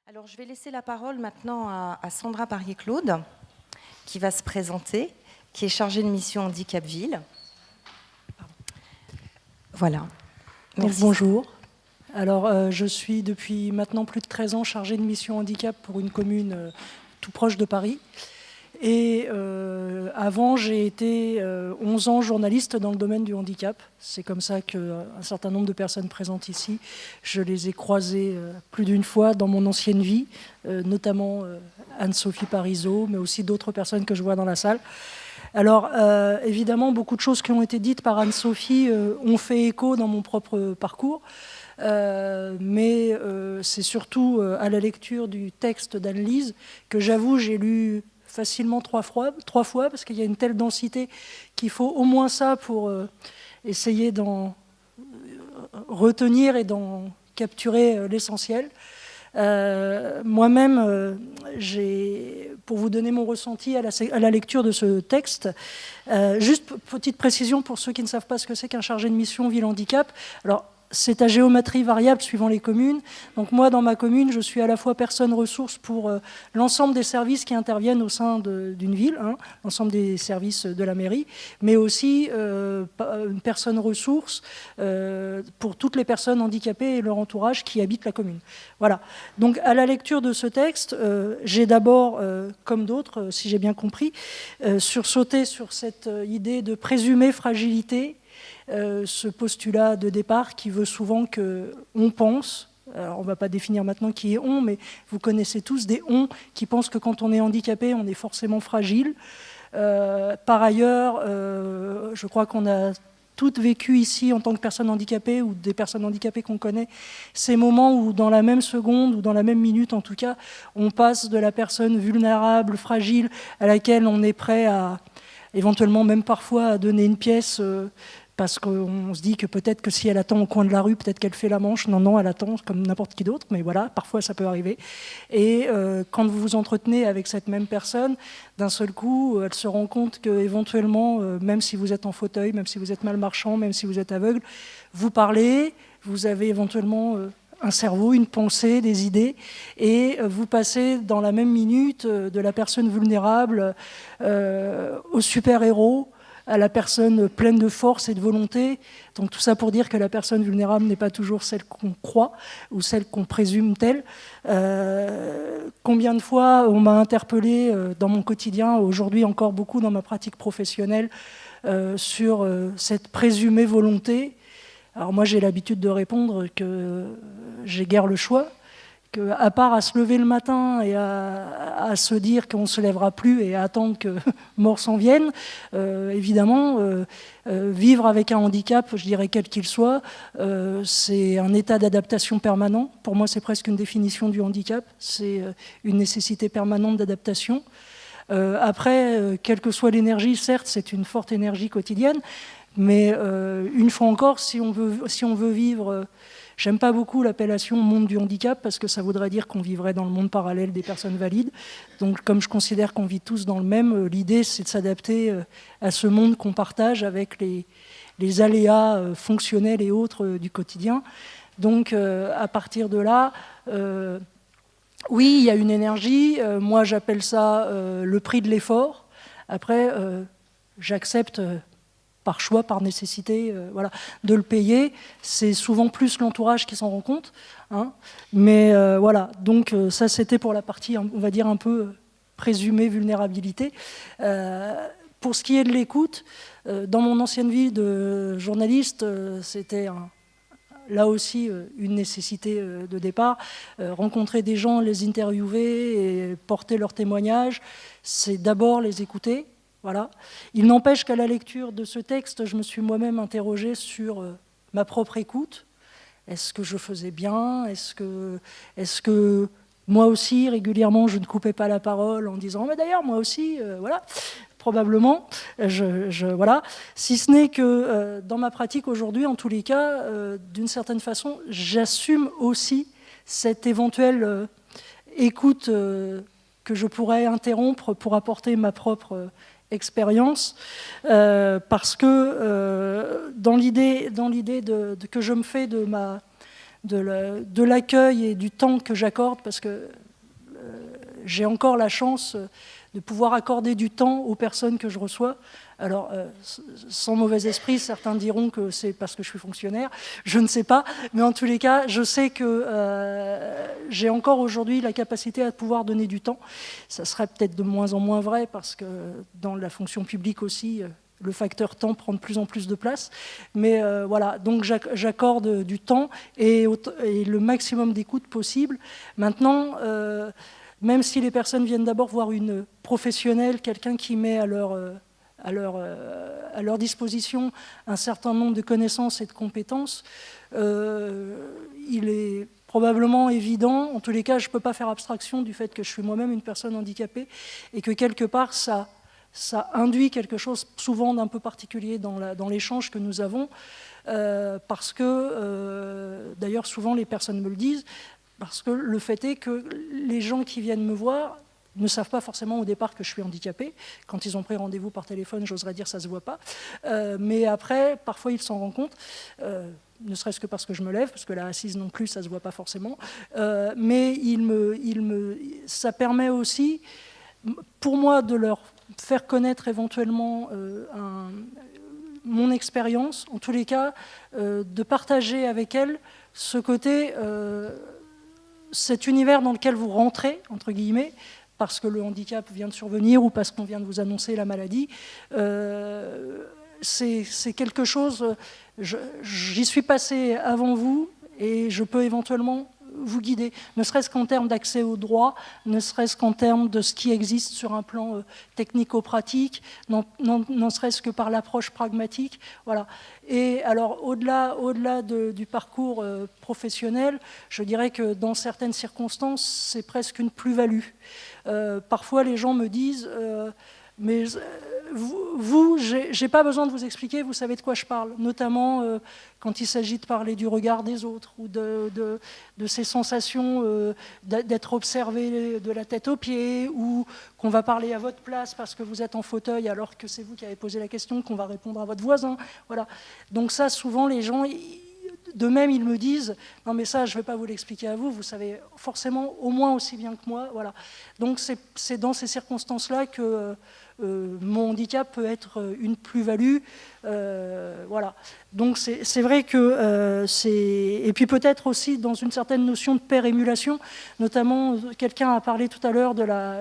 Alors, je vais laisser la parole maintenant à Sandra Parier-Claude, qui va se présenter, qui est chargée de mission Handicap Ville. Voilà. Donc, bonjour. Alors, je suis depuis maintenant plus de 13 ans chargée de mission handicap pour une commune tout proche de Paris. Et avant, j'ai été 11 ans journaliste dans le domaine du handicap. C'est comme ça qu'un certain nombre de personnes présentes ici, je les ai croisées plus d'une fois dans mon ancienne vie, notamment Anne-Sophie Parizeau, mais aussi d'autres personnes que je vois dans la salle. Alors, évidemment, beaucoup de choses qui ont été dites par Anne-Sophie ont fait écho dans mon propre parcours. Mais c'est surtout à la lecture du texte d'Anne-Lise que j'avoue, j'ai lu facilement trois fois parce qu'il y a une telle densité qu'il faut au moins ça pour essayer d'en retenir et d'en capturer l'essentiel. Moi-même, pour vous donner mon ressenti à la lecture de ce texte, juste petite précision pour ceux qui ne savent pas ce que c'est qu'un chargé de mission ville handicap. Alors, c'est à géométrie variable suivant les communes. Donc moi, dans ma commune, je suis à la fois personne ressource pour l'ensemble des services qui interviennent au sein d'une ville, l'ensemble des services de la mairie, mais aussi une personne ressource pour toutes les personnes handicapées et leur entourage qui habitent la commune. Voilà. Donc à la lecture de ce texte, j'ai d'abord, comme d'autres, si j'ai bien compris, sursauté sur cette idée de présumée fragilité, ce postulat de départ qui veut souvent qu'on pense, alors on ne va pas définir maintenant qui est on, mais vous connaissez tous des on qui pensent que quand on est handicapé, on est forcément fragile. Par ailleurs, je crois qu'on a toutes vécu ici en tant que personnes handicapées ou des personnes handicapées qu'on connaît, ces moments où dans la même seconde ou dans la même minute en tout cas, on passe de la personne vulnérable, fragile, à laquelle on est prêt à éventuellement même parfois à donner une pièce parce qu'on se dit que peut-être que si elle attend au coin de la rue, peut-être qu'elle fait la manche. Non, elle attend comme n'importe qui d'autre, mais voilà, parfois ça peut arriver. Et quand vous vous entretenez avec cette même personne, d'un seul coup, elle se rend compte qu'éventuellement, même si vous êtes en fauteuil, même si vous êtes malmarchant, même si vous êtes aveugle, vous parlez, vous avez éventuellement un cerveau, une pensée, des idées, et vous passez dans la même minute de la personne vulnérable au super-héros, à la personne pleine de force et de volonté. Donc tout ça pour dire que la personne vulnérable n'est pas toujours celle qu'on croit ou celle qu'on présume telle. Combien de fois on m'a interpellé dans mon quotidien, aujourd'hui encore beaucoup dans ma pratique professionnelle, sur cette présumée volonté. Alors moi j'ai l'habitude de répondre que j'ai guère le choix, qu'à part à se lever le matin et à se dire qu'on ne se lèvera plus et à attendre que mort s'en vienne, évidemment, vivre avec un handicap, je dirais quel qu'il soit, c'est un état d'adaptation permanent. Pour moi, c'est presque une définition du handicap. C'est une nécessité permanente d'adaptation. Après, quelle que soit l'énergie, certes, c'est une forte énergie quotidienne, mais une fois encore, si on veut vivre... J'aime pas beaucoup l'appellation monde du handicap parce que ça voudrait dire qu'on vivrait dans le monde parallèle des personnes valides. Donc comme je considère qu'on vit tous dans le même, l'idée c'est de s'adapter à ce monde qu'on partage avec les aléas fonctionnels et autres du quotidien. Donc à partir de là, oui, il y a une énergie. Moi j'appelle ça le prix de l'effort. Après, j'accepte... par choix, par nécessité, voilà, de le payer. C'est souvent plus l'entourage qui s'en rend compte. Mais voilà, donc ça c'était pour la partie, on va dire, un peu présumée vulnérabilité. Pour ce qui est de l'écoute, dans mon ancienne vie de journaliste, c'était là aussi une nécessité de départ. Rencontrer des gens, les interviewer et porter leurs témoignages, c'est d'abord les écouter. Voilà. Il n'empêche qu'à la lecture de ce texte, je me suis moi-même interrogée sur ma propre écoute. Est-ce que je faisais bien ? Est-ce que moi aussi, régulièrement, je ne coupais pas la parole en disant « mais d'ailleurs, moi aussi, voilà ». Probablement, voilà. Si ce n'est que dans ma pratique aujourd'hui, en tous les cas, d'une certaine façon, j'assume aussi cette éventuelle écoute que je pourrais interrompre pour apporter ma propre expérience, parce que dans l'idée que je me fais de de l'accueil et du temps que j'accorde, parce que j'ai encore la chance de pouvoir accorder du temps aux personnes que je reçois. Alors, sans mauvais esprit, certains diront que c'est parce que je suis fonctionnaire, je ne sais pas, mais en tous les cas, je sais que j'ai encore aujourd'hui la capacité à pouvoir donner du temps. Ça serait peut-être de moins en moins vrai, parce que dans la fonction publique aussi, le facteur temps prend de plus en plus de place. Mais voilà, donc j'accorde du temps et le maximum d'écoute possible. Maintenant, même si les personnes viennent d'abord voir une professionnelle, quelqu'un qui met à leur disposition un certain nombre de connaissances et de compétences, il est probablement évident, en tous les cas, je ne peux pas faire abstraction du fait que je suis moi-même une personne handicapée et que quelque part, ça induit quelque chose souvent d'un peu particulier dans l'échange que nous avons, parce que, d'ailleurs, souvent les personnes me le disent, parce que le fait est que les gens qui viennent me voir ne savent pas forcément au départ que je suis handicapée. Quand ils ont pris rendez-vous par téléphone, j'oserais dire ça ne se voit pas. Mais après, parfois, ils s'en rendent compte, ne serait-ce que parce que je me lève, parce que là, assise non plus, ça ne se voit pas forcément. Mais ça permet aussi, pour moi, de leur faire connaître éventuellement mon expérience, en tous les cas, de partager avec elles ce côté... cet univers dans lequel vous rentrez, entre guillemets, parce que le handicap vient de survenir ou parce qu'on vient de vous annoncer la maladie, c'est quelque chose, j'y suis passé avant vous et je peux éventuellement vous guider, ne serait-ce qu'en termes d'accès aux droits, ne serait-ce qu'en termes de ce qui existe sur un plan technico-pratique, n'en serait-ce que par l'approche pragmatique. Voilà. Et alors, au-delà du parcours professionnel, je dirais que dans certaines circonstances, c'est presque une plus-value. Parfois, les gens me disent mais vous, j'ai pas besoin de vous expliquer, vous savez de quoi je parle, notamment quand il s'agit de parler du regard des autres ou de ces sensations d'être observé de la tête aux pieds, ou qu'on va parler à votre place parce que vous êtes en fauteuil alors que c'est vous qui avez posé la question, qu'on va répondre à votre voisin. Voilà. Donc ça, souvent, les gens... De même, ils me disent « Non, mais ça, je ne vais pas vous l'expliquer à vous, vous savez forcément au moins aussi bien que moi. » Voilà. Donc, c'est dans ces circonstances-là que mon handicap peut être une plus-value. Voilà. Donc, c'est vrai que c'est... Et puis peut-être aussi dans une certaine notion de pair-émulation, notamment, quelqu'un a parlé tout à l'heure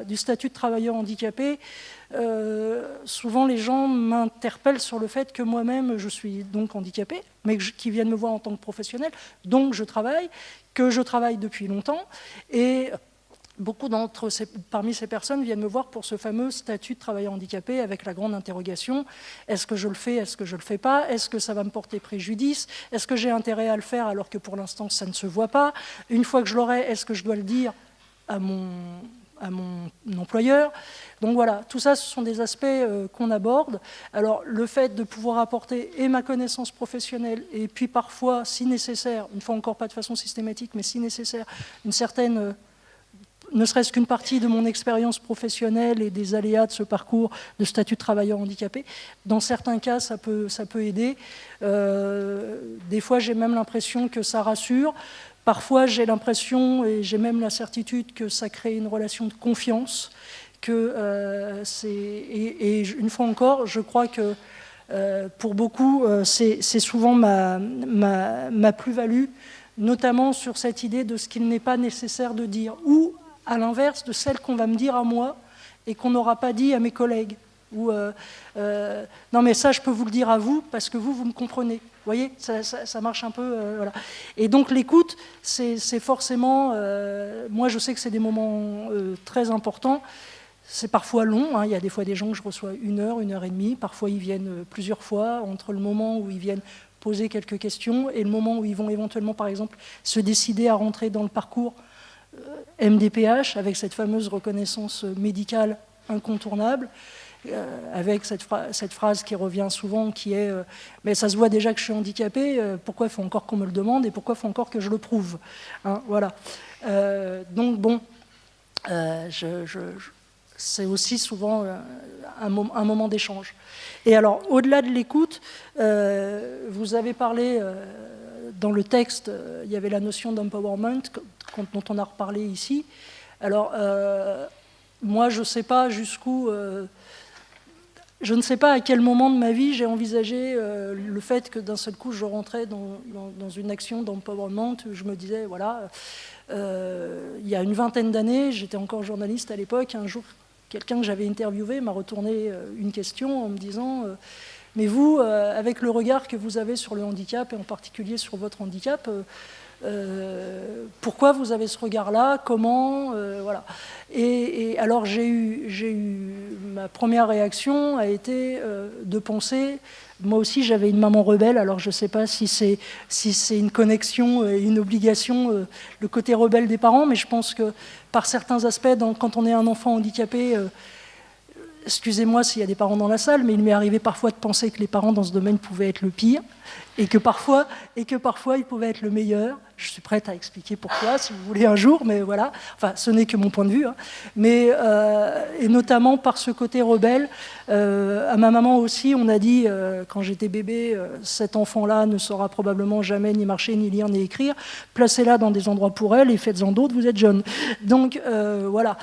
du statut de travailleur handicapé. Souvent les gens m'interpellent sur le fait que moi-même je suis donc handicapée, mais qui viennent me voir en tant que professionnel, donc que je travaille depuis longtemps, et beaucoup parmi ces personnes viennent me voir pour ce fameux statut de travailleur handicapé avec la grande interrogation, est-ce que je le fais, est-ce que je ne le fais pas, est-ce que ça va me porter préjudice, est-ce que j'ai intérêt à le faire alors que pour l'instant ça ne se voit pas, une fois que je l'aurai, est-ce que je dois le dire à mon employeur. Donc voilà, tout ça, ce sont des aspects qu'on aborde. Alors le fait de pouvoir apporter et ma connaissance professionnelle et puis parfois, si nécessaire, une fois encore pas de façon systématique, mais si nécessaire, une certaine, ne serait-ce qu'une partie de mon expérience professionnelle et des aléas de ce parcours de statut de travailleur handicapé, dans certains cas, ça peut aider. Des fois, j'ai même l'impression que ça rassure. Parfois, j'ai l'impression, et j'ai même la certitude, que ça crée une relation de confiance. Et une fois encore, je crois que pour beaucoup, c'est souvent ma plus-value, notamment sur cette idée de ce qu'il n'est pas nécessaire de dire, ou à l'inverse de celle qu'on va me dire à moi et qu'on n'aura pas dit à mes collègues. Ou non mais ça je peux vous le dire à vous parce que vous me comprenez. Vous voyez, ça marche un peu. Voilà. Et donc l'écoute, c'est forcément... moi je sais que c'est des moments très importants. C'est parfois long. Hein. Il y a des fois des gens que je reçois 1 heure, 1 heure et demie. Parfois ils viennent plusieurs fois, entre le moment où ils viennent poser quelques questions et le moment où ils vont éventuellement, par exemple, se décider à rentrer dans le parcours MDPH avec cette fameuse reconnaissance médicale incontournable. Avec cette phrase qui revient souvent, qui est mais ça se voit déjà que je suis handicapé, pourquoi il faut encore qu'on me le demande et pourquoi il faut encore que je le prouve, hein, voilà. Donc bon, c'est aussi souvent un moment d'échange. Et alors, au-delà de l'écoute, vous avez parlé dans le texte, il y avait la notion d'empowerment dont on a reparlé ici. Alors, moi, je ne sais pas jusqu'où... je ne sais pas à quel moment de ma vie j'ai envisagé le fait que d'un seul coup, je rentrais dans une action d'empowerment. Je me disais, voilà, il y a une vingtaine d'années, j'étais encore journaliste à l'époque, un jour, quelqu'un que j'avais interviewé m'a retourné une question en me disant... mais vous, avec le regard que vous avez sur le handicap, et en particulier sur votre handicap, pourquoi vous avez ce regard-là? Comment voilà. Et alors ma première réaction a été de penser, moi aussi j'avais une maman rebelle, alors je ne sais pas si c'est une connexion, une obligation, le côté rebelle des parents, mais je pense que par certains aspects, quand on est un enfant handicapé, excusez-moi s'il y a des parents dans la salle, mais il m'est arrivé parfois de penser que les parents dans ce domaine pouvaient être le pire et que parfois ils pouvaient être le meilleur. Je suis prête à expliquer pourquoi, si vous voulez un jour, mais voilà. Enfin, ce n'est que mon point de vue. Hein. Mais, et notamment par ce côté rebelle. À ma maman aussi, on a dit, quand j'étais bébé, cet enfant-là ne saura probablement jamais ni marcher, ni lire, ni écrire. Placez-la dans des endroits pour elle et faites-en d'autres, vous êtes jeune. Donc, voilà.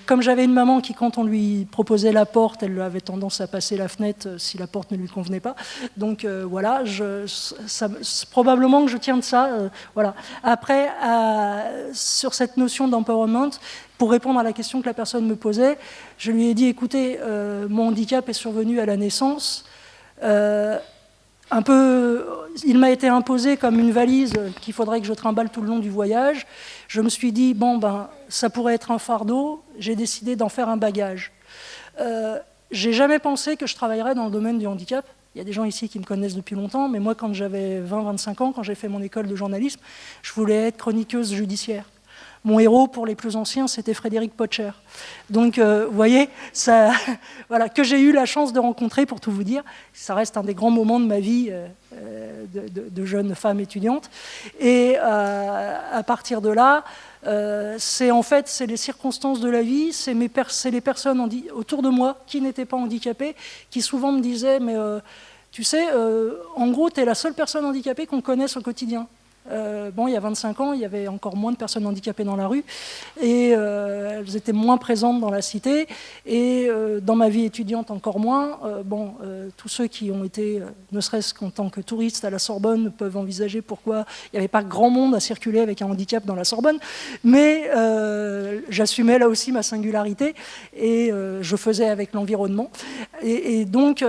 Comme j'avais une maman qui, quand on lui proposait la porte, elle avait tendance à passer la fenêtre si la porte ne lui convenait pas. Donc, voilà, probablement que je tiens de ça. Voilà. Après, sur cette notion d'empowerment, pour répondre à la question que la personne me posait, je lui ai dit, écoutez, mon handicap est survenu à la naissance. Il m'a été imposé comme une valise qu'il faudrait que je trimballe tout le long du voyage. Je me suis dit, ça pourrait être un fardeau. J'ai décidé d'en faire un bagage. J'ai jamais pensé que je travaillerais dans le domaine du handicap. Il y a des gens ici qui me connaissent depuis longtemps, mais moi, quand j'avais 20-25 ans, quand j'ai fait mon école de journalisme, je voulais être chroniqueuse judiciaire. Mon héros, pour les plus anciens, c'était Frédéric Potcher. Donc, vous voyez, ça, voilà, que j'ai eu la chance de rencontrer, pour tout vous dire. Ça reste un des grands moments de ma vie de jeune femme étudiante. Et à partir de là, c'est les circonstances de la vie, c'est les personnes autour de moi qui n'étaient pas handicapées, qui souvent me disaient, mais tu sais, en gros, tu es la seule personne handicapée qu'on connaisse au quotidien. Il y a 25 ans, il y avait encore moins de personnes handicapées dans la rue et elles étaient moins présentes dans la cité et dans ma vie étudiante encore moins. Tous ceux qui ont été, ne serait-ce qu'en tant que touristes à la Sorbonne, peuvent envisager pourquoi il n'y avait pas grand monde à circuler avec un handicap dans la Sorbonne, mais j'assumais là aussi ma singularité et je faisais avec l'environnement. Et donc,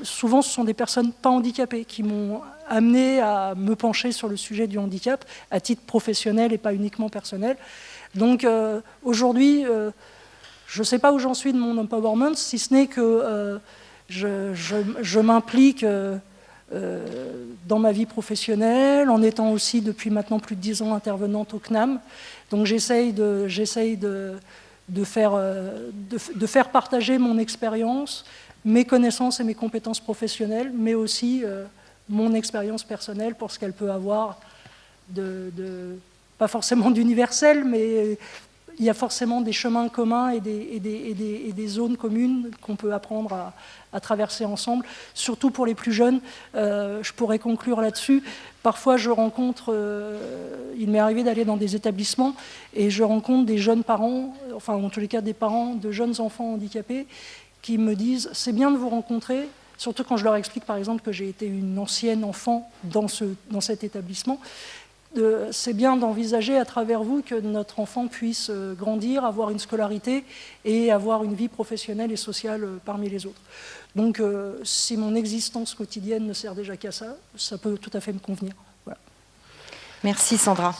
souvent, ce sont des personnes pas handicapées qui m'ont amené à me pencher sur le sujet du handicap à titre professionnel et pas uniquement personnel. Donc aujourd'hui, je ne sais pas où j'en suis de mon empowerment, si ce n'est que je m'implique dans ma vie professionnelle, en étant aussi depuis maintenant plus de 10 ans intervenante au CNAM. Donc j'essaye de faire partager mon expérience, mes connaissances et mes compétences professionnelles, mais aussi mon expérience personnelle pour ce qu'elle peut avoir pas forcément d'universel, mais il y a forcément des chemins communs et des zones communes qu'on peut apprendre à traverser ensemble, surtout pour les plus jeunes. Je pourrais conclure là-dessus. Parfois, il m'est arrivé d'aller dans des établissements et je rencontre des jeunes parents, enfin en tous les cas des parents de jeunes enfants handicapés qui me disent « c'est bien de vous rencontrer », surtout quand je leur explique, par exemple, que j'ai été une ancienne enfant dans cet établissement. C'est bien d'envisager à travers vous que notre enfant puisse grandir, avoir une scolarité et avoir une vie professionnelle et sociale parmi les autres. Donc, si mon existence quotidienne ne sert déjà qu'à ça, ça peut tout à fait me convenir. Voilà. Merci Sandra.